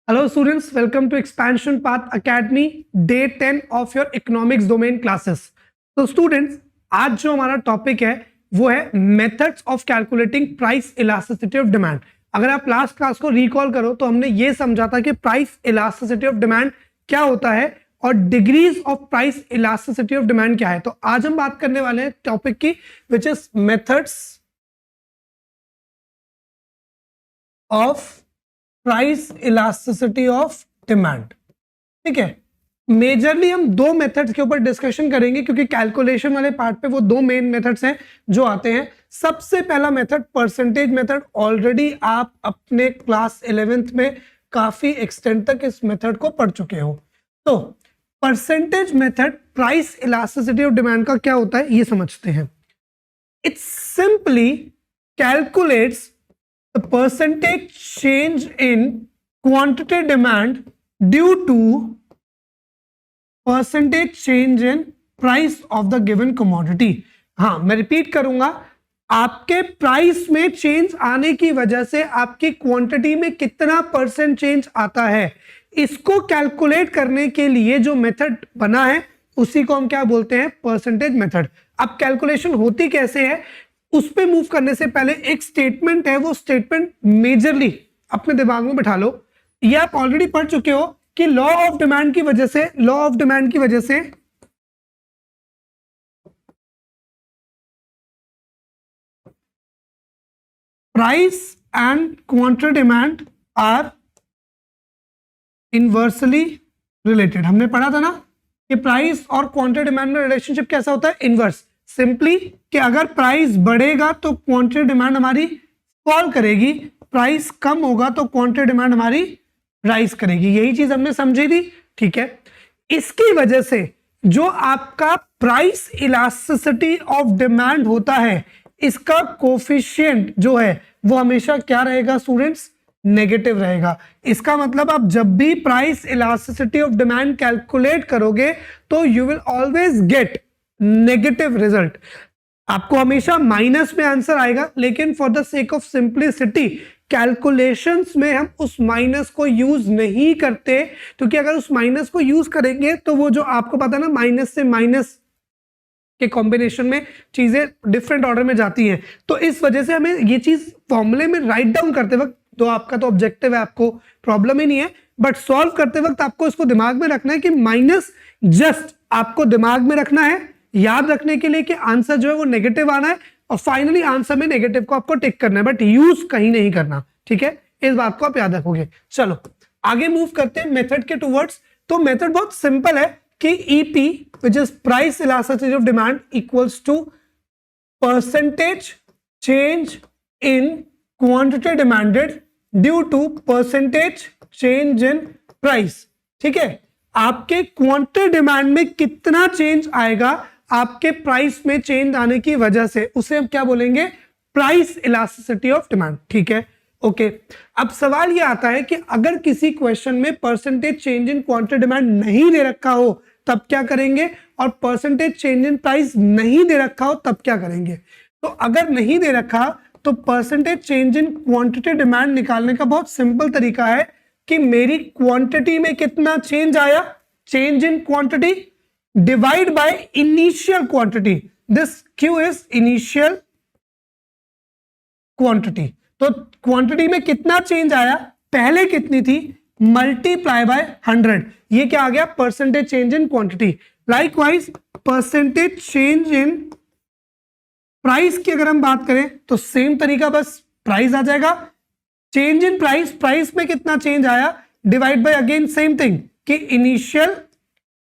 Hello students, welcome to Expansion Path Academy, Day 10 of your Economics Domain classes. तो students, आज जो हमारा topic है वो है methods of calculating price elasticity of demand. अगर आप लास्ट क्लास को रिकॉल करो तो हमने ये समझा था कि प्राइस इलास्टिसिटी ऑफ डिमांड क्या होता है और degrees of price elasticity of demand क्या है. तो आज हम बात करने वाले हैं टॉपिक की which is methods of price elasticity of demand. ठीक है, मेजरली हम दो मेथड्स के ऊपर डिस्कशन करेंगे क्योंकि कैलकुलेशन वाले पार्ट पे वो दो मेन मेथड्स हैं जो आते हैं. सबसे पहला मेथड परसेंटेज मेथड. ऑलरेडी आप अपने क्लास 11th में काफी एक्सटेंड तक इस मेथड को पढ़ चुके हो. तो percentage method price elasticity of demand का क्या होता है ये समझते हैं. It simply calculates the percentage change in quantity demand due to percentage change in price of the given commodity. हाँ, मैं रिपीट करूंगा. आपके प्राइस में चेंज आने की वजह से आपकी क्वांटिटी में कितना परसेंट चेंज आता है, इसको कैलकुलेट करने के लिए जो मेथड बना है उसी को हम क्या बोलते हैं, परसेंटेज मेथड. अब कैलकुलेशन होती कैसे है उस पे मूव करने से पहले एक स्टेटमेंट है, वो स्टेटमेंट मेजरली अपने दिमाग में बैठा लो. ये आप ऑलरेडी पढ़ चुके हो कि लॉ ऑफ डिमांड की वजह से price and quantity demand are inversely related. हमने पढ़ा था ना कि प्राइस और क्वांटिटी डिमांड में रिलेशनशिप कैसा होता है, इनवर्स. सिंपली कि अगर प्राइस बढ़ेगा तो क्वांटिटी डिमांड हमारी फॉल करेगी, प्राइस कम होगा तो क्वांटिटी डिमांड हमारी राइज करेगी. यही चीज हमने समझी थी. ठीक है, इसकी वजह से जो आपका प्राइस इलास्टिसिटी ऑफ डिमांड होता है इसका कोफिशिएंट जो है वो हमेशा क्या रहेगा स्टूडेंट्स, नेगेटिव रहेगा. इसका मतलब आप जब भी price elasticity of demand calculate करोगे तो you will always get negative result. आपको हमेशा माइनस में आंसर आएगा, लेकिन for the sake of simplicity calculations में हम उस माइनस को यूज नहीं करते, क्योंकि अगर उस माइनस को यूज करेंगे तो वो जो आपको पता है ना, माइनस से माइनस के कॉम्बिनेशन में चीजें डिफरेंट ऑर्डर में जाती हैं. तो इस वजह से हमें ये चीज फॉर्मूले में राइट डाउन करते वक्त, तो आपका तो ऑब्जेक्टिव है, आपको प्रॉब्लम ही नहीं है, बट सॉल्व करते वक्त आपको इसको दिमाग में रखना है कि माइनस जस्ट आपको दिमाग में रखना है, याद रखने के लिए कि आंसर जो है वो नेगेटिव आना है और फाइनली आंसर में नेगेटिव को आपको टिक करना है, बट यूज कहीं नहीं करना. ठीक है, इस बात को आप याद रखोगे. चलो आगे मूव करते हैं मेथड के टूवर्ड्स. तो मेथड बहुत सिंपल है कि EP which is price elasticity of demand equals to percentage change in quantity demanded due to percentage change in price. ठीक है, आपके क्वांटिटी डिमांड में कितना चेंज आएगा आपके प्राइस में चेंज आने की वजह से, उसे हम क्या बोलेंगे, प्राइस इलास्टिसिटी ऑफ डिमांड. ठीक है, ओके. अब सवाल ये आता है कि अगर किसी क्वेश्चन में percentage change in quantity demand नहीं दे रखा हो तब क्या करेंगे, और परसेंटेज चेंज इन प्राइस नहीं दे रखा हो तब क्या करेंगे. तो अगर नहीं दे रखा तो percentage change in quantity demand निकालने का बहुत सिंपल तरीका है कि मेरी क्वांटिटी में कितना चेंज आया, change in quantity divide by initial quantity. This Q is initial quantity. तो क्वांटिटी में कितना चेंज आया, पहले कितनी थी, मल्टीप्लाई बाय 100. ये क्या आ गया, percentage change in quantity. Likewise percentage change in price की अगर हम बात करें तो सेम तरीका, बस प्राइस आ जाएगा, चेंज इन प्राइस, प्राइस में कितना चेंज आया, divide by again same thing कि इनिशियल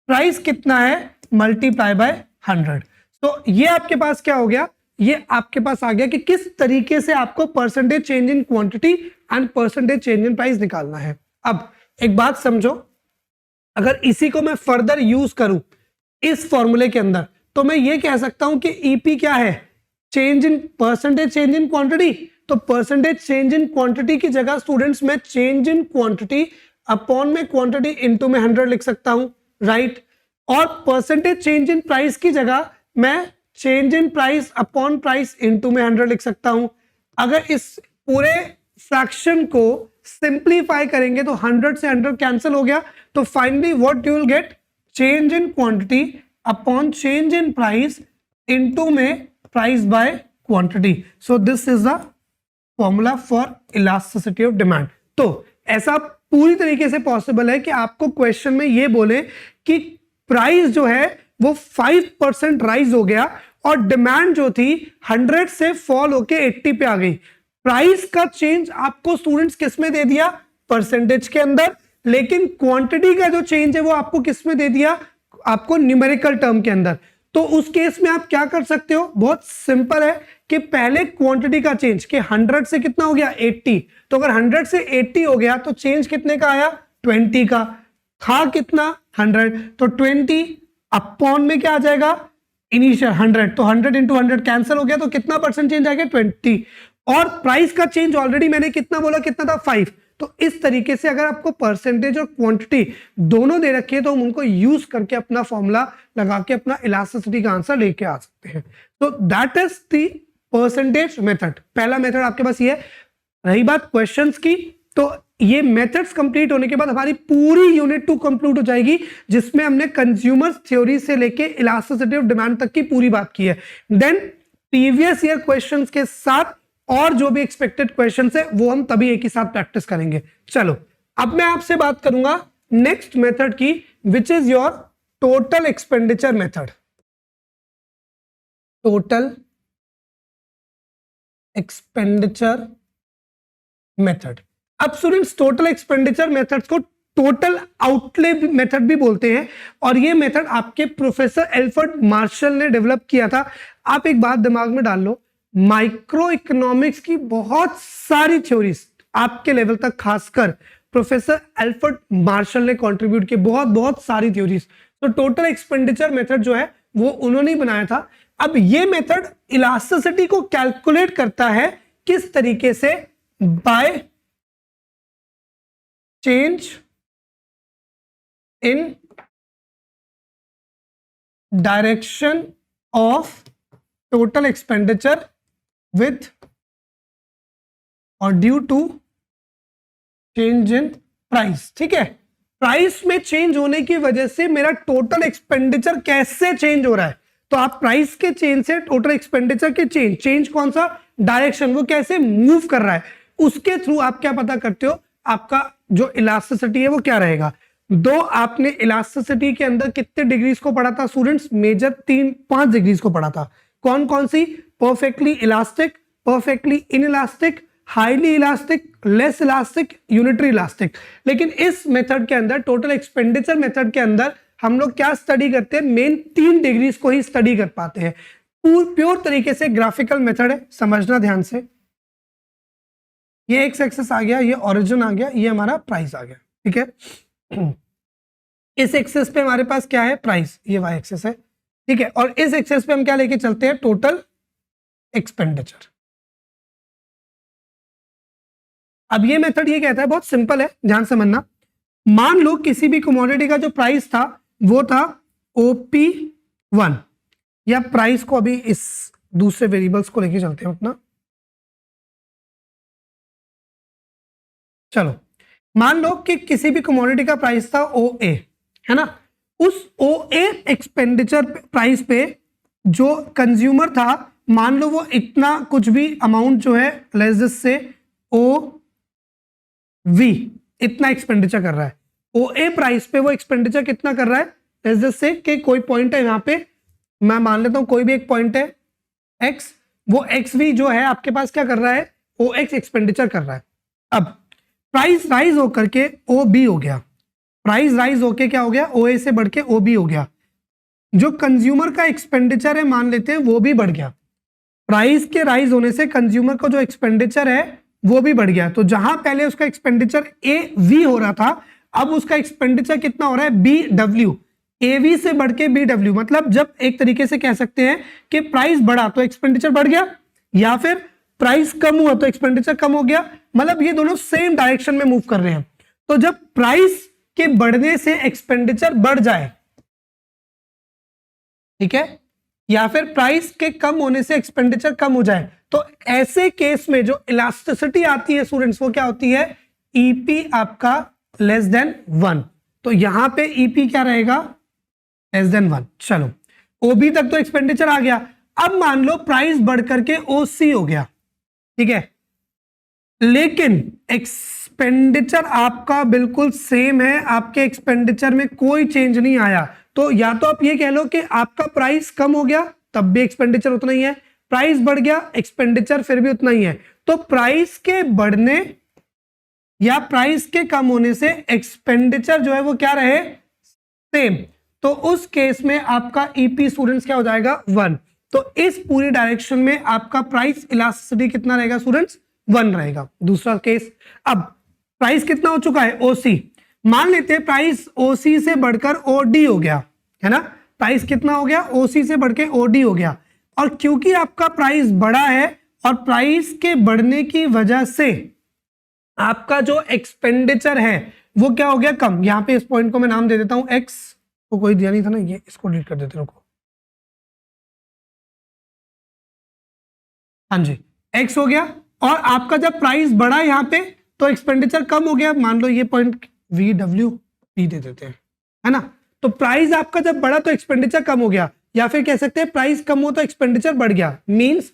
प्राइस कितना है, मल्टीप्लाई बाय 100. तो ये आपके पास क्या हो गया, ये आपके पास आ गया कि किस तरीके से आपको percentage change in quantity and percentage change in price निकालना है. अब एक बात समझो, अगर इसी को मैं फर्दर यूज करूं इस फॉर्मूले के अंदर तो मैं ये कह सकता हूं कि ईपी क्या है, change in percentage change in quantity. तो परसेंटेज चेंज इन क्वांटिटी की जगह स्टूडेंट्स मैं चेंज इन क्वांटिटी अपॉन में क्वांटिटी इनटू में 100 लिख सकता हूं, राइट. और परसेंटेज चेंज इन प्राइस की जगह मैं change in price upon price into में 100 लिख सकता हूं. अगर इस पूरे फ्रैक्शन को सिंप्लीफाई करेंगे तो 100 से 100 कैंसिल हो गया, तो finally what you will get, change in quantity upon change in price into में price by quantity. So this is the formula for elasticity of demand. तो ऐसा पूरी तरीके से पॉसिबल है कि आपको क्वेश्चन में ये बोले कि प्राइस जो है वो 5% राइज हो गया और डिमांड जो थी 100 से फॉल होके 80 पे आ गई. प्राइस का चेंज आपको स्टूडेंट्स किस में दे दिया, परसेंटेज के अंदर, लेकिन क्वांटिटी का जो चेंज है वो आपको किस में दे दिया, आपको न्यूमेरिकल टर्म के अंदर. तो उस केस में आप क्या कर सकते हो, बहुत सिंपल है कि पहले क्वांटिटी का चेंज कि 100 से कितना हो गया 80, तो अगर 100 से 80 हो गया तो चेंज कितने का आया 20 का, था कितना 100, तो 20 अपॉन में क्या आ जाएगा इनिशियल 100, तो 100 इंटू 100 कैंसिल हो गया, तो कितना परसेंट चेंज आएगा 20. और प्राइस का चेंज ऑलरेडी मैंने कितना बोला, कितना था 5. तो इस तरीके से अगर आपको परसेंटेज और क्वांटिटी दोनों दे रखी है तो हम उनको यूज करके अपना फॉर्मूला लगा के अपना इलास्टिसिटी का आंसर लेके आ सकते हैं. तो that is the percentage method. पहला मेथड आपके पास ये है. रही बात क्वेश्चंस की, तो ये मेथड्स कंप्लीट होने के बाद हमारी पूरी यूनिट 2 कंप्लीट हो जाएगी, जिसमें हमने कंज्यूमर थ्योरी से लेके इलास्टिसिटी ऑफ डिमांड तक की पूरी बात की है. देन प्रीवियस ईयर क्वेश्चंस के साथ और जो भी एक्सपेक्टेड क्वेश्चंस है वो हम तभी एक ही साथ प्रैक्टिस करेंगे. चलो अब मैं आपसे बात करूंगा नेक्स्ट मेथड की, which is your total expenditure method. Total expenditure method. अब स्टूडेंट्स टोटल एक्सपेंडिचर मेथड्स को टोटल आउटले मेथड भी बोलते हैं, और ये मेथड आपके प्रोफेसर एल्फ्रेड मार्शल ने डेवलप किया था. आप एक बात दिमाग में डाल लो, माइक्रो इकोनॉमिक्स की बहुत सारी थ्योरीज आपके लेवल तक खासकर प्रोफेसर एल्फ्रेड मार्शल ने कंट्रीब्यूट की, बहुत सारी थ्योरीज. तो टोटल एक्सपेंडिचर मेथड जो है वो उन्होंने ही बनाया था. अब ये मेथड इलास्टिसिटी को कैलकुलेट करता है किस तरीके से, by change in direction of total expenditure with और due to change in price. ठीक है, प्राइस में चेंज होने की वजह से मेरा टोटल एक्सपेंडिचर कैसे चेंज हो रहा है. तो आप प्राइस के चेंज से टोटल एक्सपेंडिचर के चेंज कौन सा, डायरेक्शन, वो कैसे मूव कर रहा है, उसके थ्रू आप क्या पता करते हो, आपका जो इलास्टिसिटी है वो क्या रहेगा. दो आपने इलास्टिसिटी के अंदर कितने डिग्रीज को पढ़ा था स्टूडेंट्स, मेजर 3-5 डिग्रीज को पढ़ा था. कौन कौन सी, perfectly elastic, perfectly inelastic, highly elastic, less elastic, unitary elastic. लेकिन इस मेथड के अंदर, टोटल एक्सपेंडिचर मेथड के अंदर हम लोग क्या स्टडी करते हैं, मेन 3 डिग्रीज को ही स्टडी कर पाते हैं. प्योर तरीके से ग्राफिकल मेथड है, समझना ध्यान से. ये एक्स एक्सिस आ गया, ये ओरिजिन आ गया, ये हमारा प्राइस आ गया. ठीक है, इस एक्सिस पे हमारे पास क्या है, प्राइस, ये वाई एक्सिस है. ठीक है, और इस एक्सिस पे हम क्या लेके चलते हैं, टोटल एक्सपेंडिचर. अब ये मेथड ये कहता है, बहुत सिंपल है, ध्यान से समझना. मान लो किसी भी कमोडिटी का जो प्राइस था वो था OP1, या प्राइस को अभी इस दूसरे वेरिएबल्स को लेके चलते हैं अपना. चलो मान लो कि किसी भी कमोडिटी का प्राइस था OA, है ना. उस OA एक्सपेंडिचर प्राइस पे जो कंज्यूमर था, मान लो वो इतना कुछ भी अमाउंट जो है लेस दिस से OV इतना एक्सपेंडिचर कर रहा है. OA प्राइस पे वो एक्सपेंडिचर कितना कर रहा है, लेस दिस से कि कोई पॉइंट है यहाँ पे, मैं मान लेता हूं कोई भी एक पॉइंट है X, वो XV जो है आपके पास क्या कर रहा है, OX एक्सपेंडिचर कर रहा है. अब प्राइस राइज होकर के OB हो गया, प्राइस राइज होके क्या हो गया, OA से बढ़ के OB हो गया. जो कंज्यूमर का एक्सपेंडिचर है मान लेते हैं वो भी बढ़ गया. प्राइस के राइज होने से कंज्यूमर का जो एक्सपेंडिचर है वो भी बढ़ गया. तो जहां पहले उसका एक्सपेंडिचर AV हो रहा था, अब उसका एक्सपेंडिचर कितना हो रहा है, BW. AV से बढ़ के BW, मतलब जब एक तरीके से कह सकते हैं कि प्राइस बढ़ा तो एक्सपेंडिचर बढ़ गया, या फिर प्राइस कम हुआ तो एक्सपेंडिचर कम हो गया. मतलब ये दोनों सेम डायरेक्शन में मूव कर रहे हैं. तो जब प्राइस के बढ़ने से एक्सपेंडिचर बढ़ जाए, ठीक है, या फिर प्राइस के कम होने से एक्सपेंडिचर कम हो जाए, तो ऐसे केस में जो इलास्टिसिटी आती है स्टूडेंट्स, वो क्या होती है, ईपी आपका लेस देन 1, तो यहां पे ईपी क्या रहेगा, लेस देन 1। चलो ओबी तक तो एक्सपेंडिचर आ गया। अब मान लो प्राइस बढ़ करके ओसी हो गया, ठीक है, लेकिन एक्सपेंडिचर आपका बिल्कुल सेम है, आपके एक्सपेंडिचर में कोई चेंज नहीं आया। तो या तो आप ये कह लो कि आपका प्राइस कम हो गया तब भी एक्सपेंडिचर उतना ही है, प्राइस बढ़ गया एक्सपेंडिचर फिर भी उतना ही है। तो प्राइस के बढ़ने या प्राइस के कम होने से एक्सपेंडिचर जो है वो क्या रहे, सेम, तो उस केस में आपका ईपी स्टूडेंट्स क्या हो जाएगा, 1। तो इस पूरी डायरेक्शन में आपका प्राइस इलास्टिसिटी कितना रहेगा स्टूडेंट्स, 1 रहेगा। दूसरा केस, अब प्राइस कितना हो चुका है, ओसी, मान लेते हैं प्राइस ओसी से बढ़कर ओडी हो गया, है ना, प्राइस कितना हो गया, ओसी से बढ़कर ओडी हो गया। और क्योंकि आपका प्राइस बढ़ा है और प्राइस के बढ़ने की वजह से आपका जो एक्सपेंडिचर है वो क्या हो गया, कम। यहां पे इस पॉइंट को मैं नाम दे देता हूं एक्स, तो कोई दिया नहीं था ना, ये इसको डिलीट कर देते, रुको, हाँ जी, एक्स हो गया। और आपका जब प्राइस बढ़ा यहां पे तो एक्सपेंडिचर कम हो गया, मान लो ये पॉइंट वी डब्ल्यू पी दे देते हैं, है ना। तो प्राइस आपका जब बढ़ा तो एक्सपेंडिचर कम हो गया, या फिर कह सकते हैं प्राइस कम हो तो एक्सपेंडिचर बढ़ गया। मींस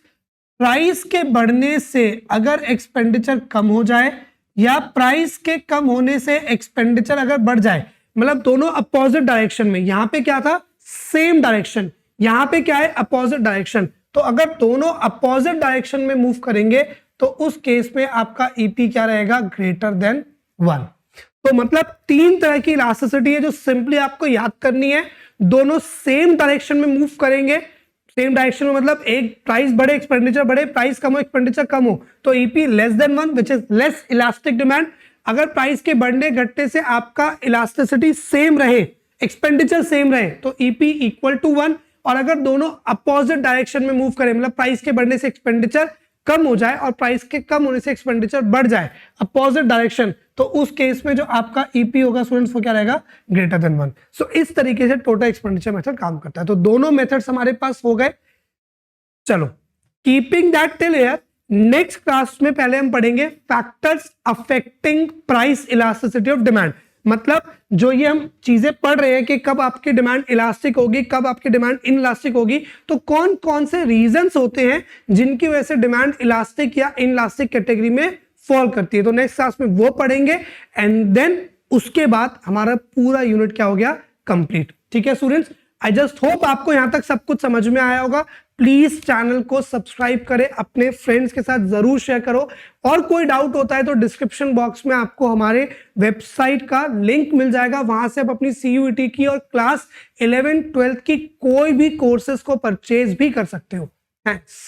प्राइस के बढ़ने से अगर एक्सपेंडिचर कम हो जाए या प्राइस के कम होने से एक्सपेंडिचर अगर बढ़ जाए, मतलब दोनों अपोजिट डायरेक्शन में, यहां पे क्या था, सेम डायरेक्शन, यहां पे क्या है, अपोजिट डायरेक्शन। तो अगर दोनों अपोजिट डायरेक्शन में मूव करेंगे तो उस केस में आपका ईपी क्या रहेगा, ग्रेटर देन 1। तो मतलब 3 तरह की इलास्टिसिटी है जो सिंपली आपको याद करनी है। दोनों सेम डायरेक्शन में मूव करेंगे, सेम डायरेक्शन में मतलब एक प्राइस बढ़े एक्सपेंडिचर बढ़े, प्राइस कम हो एक्सपेंडिचर कम हो, तो EP less than 1 which is less elastic demand. अगर प्राइस के बढ़ने घटने से आपका इलास्टिसिटी सेम रहे, एक्सपेंडिचर सेम रहे, तो ईपी इक्वल टू 1। और अगर दोनों अपोजिट डायरेक्शन में मूव करें, मतलब प्राइस के बढ़ने से एक्सपेंडिचर कम हो जाए और प्राइस के कम होने से एक्सपेंडिचर बढ़ जाए, अपोजिट डायरेक्शन, तो उस केस में जो आपका ईपी होगा स्टूडेंट्स वो क्या रहेगा, ग्रेटर देन 1। सो इस तरीके से टोटल एक्सपेंडिचर मेथड काम करता है। तो दोनों मेथड्स हमारे पास हो गए। चलो keeping that till here, next class में पहले हम पढ़ेंगे factors affecting price elasticity of demand. मतलब जो ये हम चीजें पढ़ रहे हैं कि कब आपकी डिमांड इलास्टिक होगी, कब आपकी डिमांड इनइलास्टिक होगी, तो कौन कौन से रीजंस होते हैं जिनकी वजह से डिमांड इलास्टिक या इनइलास्टिक कैटेगरी में फॉल करती है। तो नेक्स्ट क्लास में वो पढ़ेंगे एंड देन उसके बाद हमारा पूरा यूनिट क्या हो गया, कंप्लीट। ठीक है स्टूडेंट्स, आई जस्ट होप आपको यहां तक सब कुछ समझ में आया होगा। प्लीज चैनल को सब्सक्राइब करें, अपने फ्रेंड्स के साथ जरूर शेयर करो, और कोई डाउट होता है तो डिस्क्रिप्शन बॉक्स में आपको हमारे वेबसाइट का लिंक मिल जाएगा, वहां से आप अपनी सीयूईटी की और क्लास 11-12 की कोई भी कोर्सेज को परचेज भी कर सकते हो। थैंक्स।